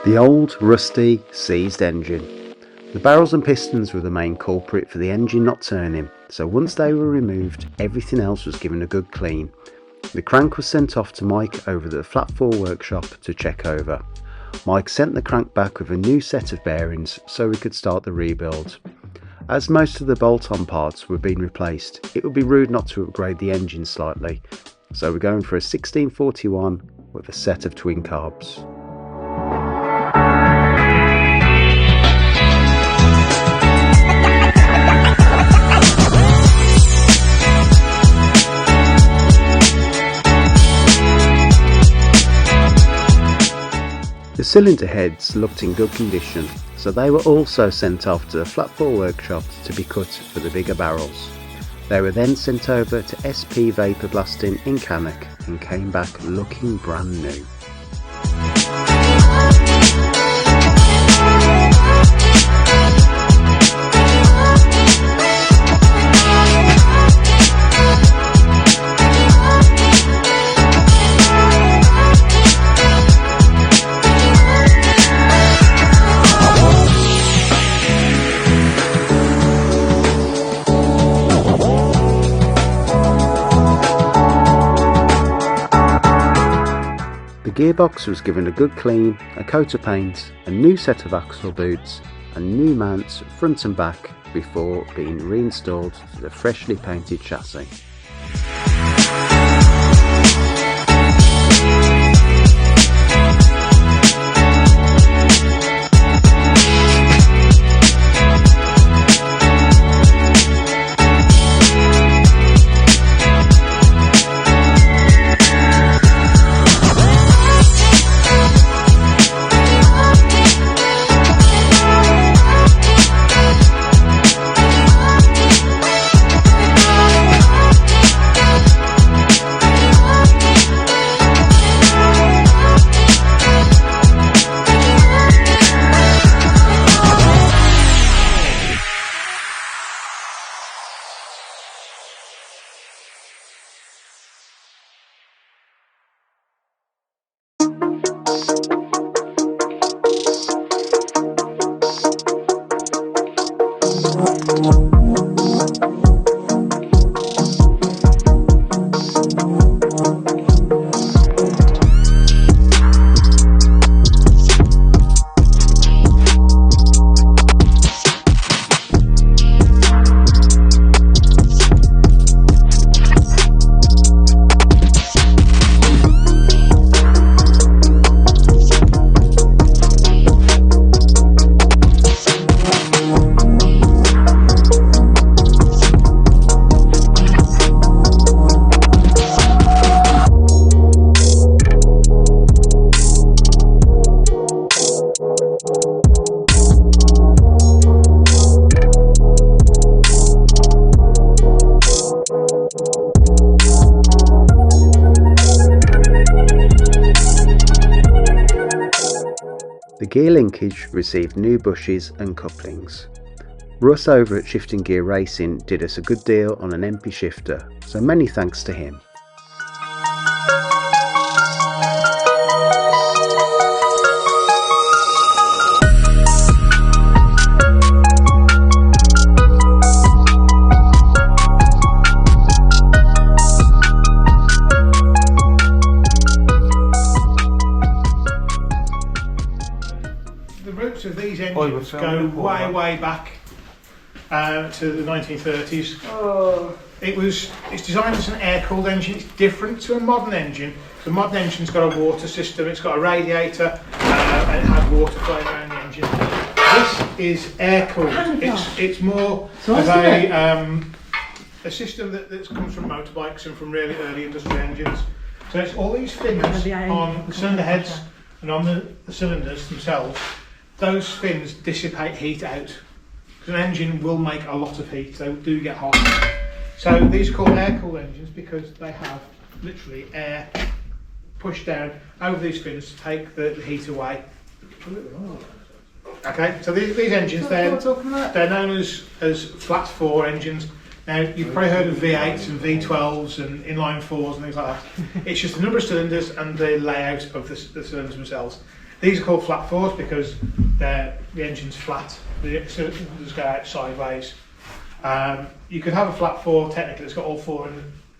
The old, rusty, seized engine. The barrels and pistons were the main culprit for the engine not turning, so once they were removed, everything else was given a good clean. The crank was sent off to Mike over at the flat 4 workshop to check over. Mike sent the crank back with a new set of bearings so we could start the rebuild. As most of the bolt-on parts were being replaced, it would be rude not to upgrade the engine slightly, so we're going for a 1641 with a set of twin carbs. The cylinder heads looked in good condition, so they were also sent off to the flat 4 workshop to be cut for the bigger barrels. They were then sent over to SP Vapor Blasting in Cannock and came back looking brand new. The gearbox was given a good clean, a coat of paint, a new set of axle boots and new mounts front and back before being reinstalled to the freshly painted chassis. The gear linkage received new bushes and couplings. Russ over at Shifting Gear Racing did us a good deal on an MP shifter, so many thanks to him. Of these engines go way back to the 1930s. Oh. It's designed as an air-cooled engine. It's different to a modern engine. The modern engine's got a water system, it's got a radiator, and it has water flowing around the engine. This is air-cooled. It's more of a system that comes from motorbikes and from really early industrial engines. So it's all these fins on the cylinder heads and on the cylinders themselves. Those fins dissipate heat out, because an engine will make a lot of heat, they do get hot. So these are called air-cooled engines because they have literally air pushed down over these fins to take the heat away. Okay, so these engines, they're known as flat 4 engines. Now, you've probably heard of V8s and V12s and inline 4s and things like that. It's just the number of cylinders and the layout of the cylinders themselves. These are called flat fours because the engine's flat, so it just go out sideways. You could have a flat four technically that's got all four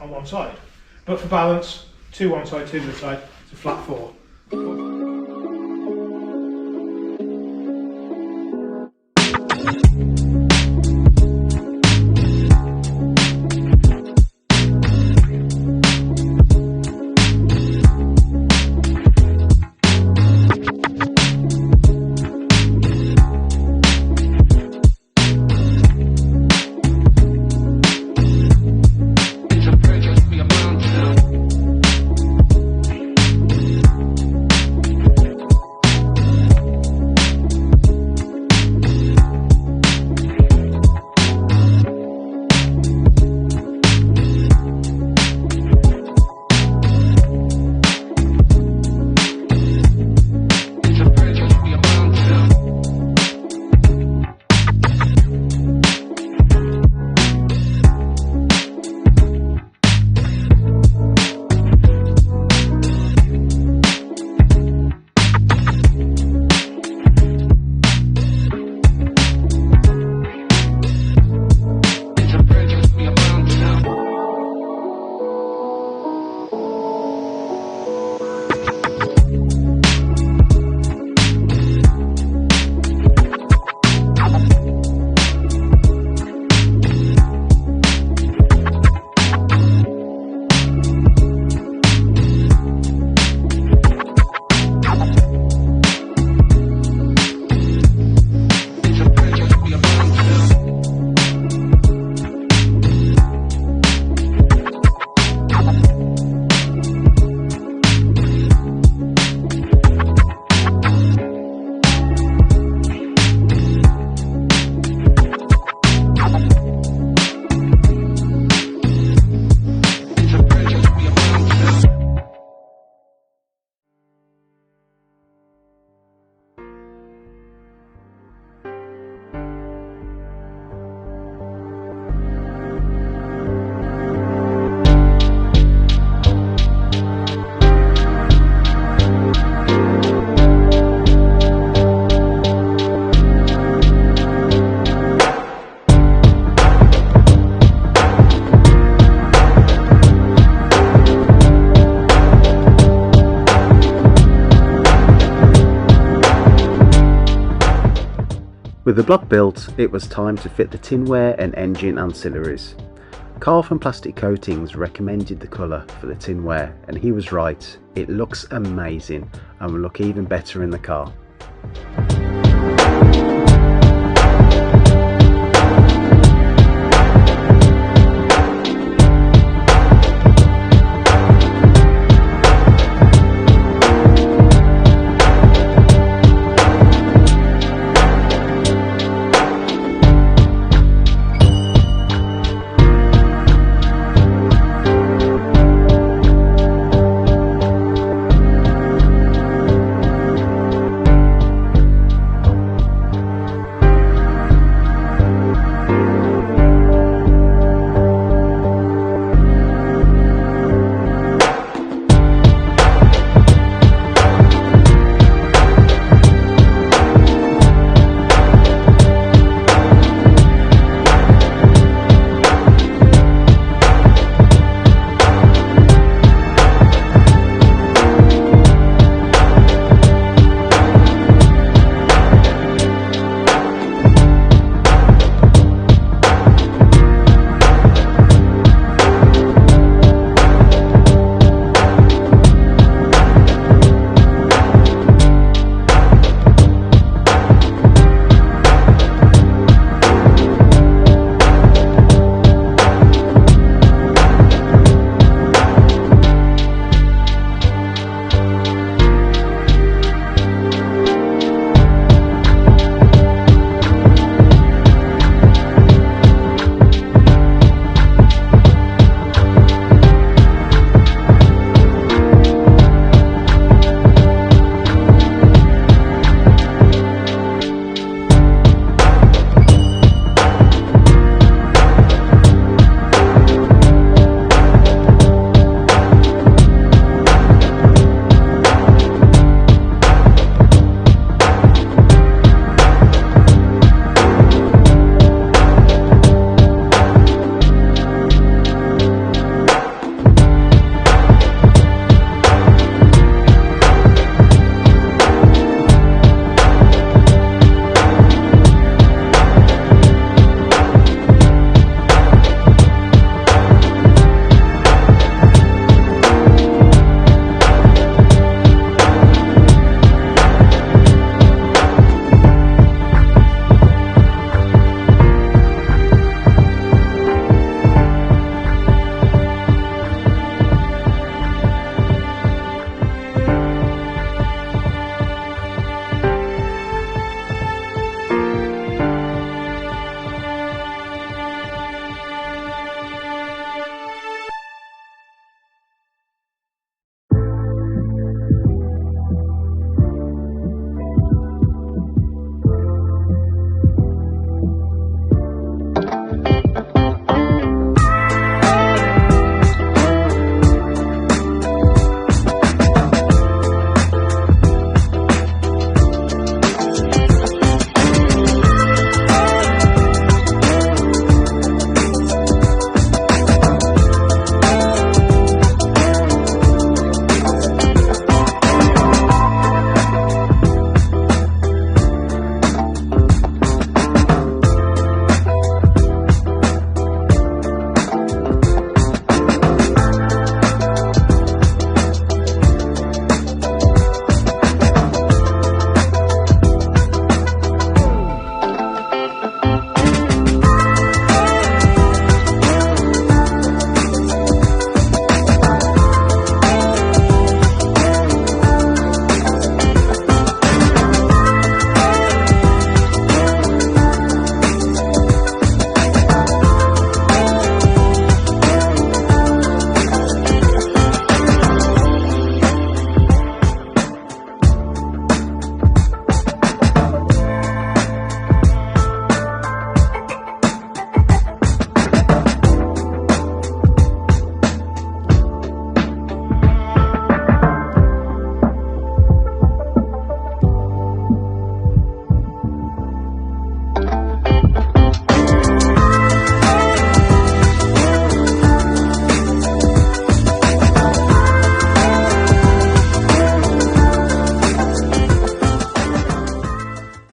on one side, but for balance, two one side, two the other side, it's a flat four. With the block built, it was time to fit the tinware and engine ancillaries. Carl from Plastic Coatings recommended the colour for the tinware, and he was right. It looks amazing and will look even better in the car.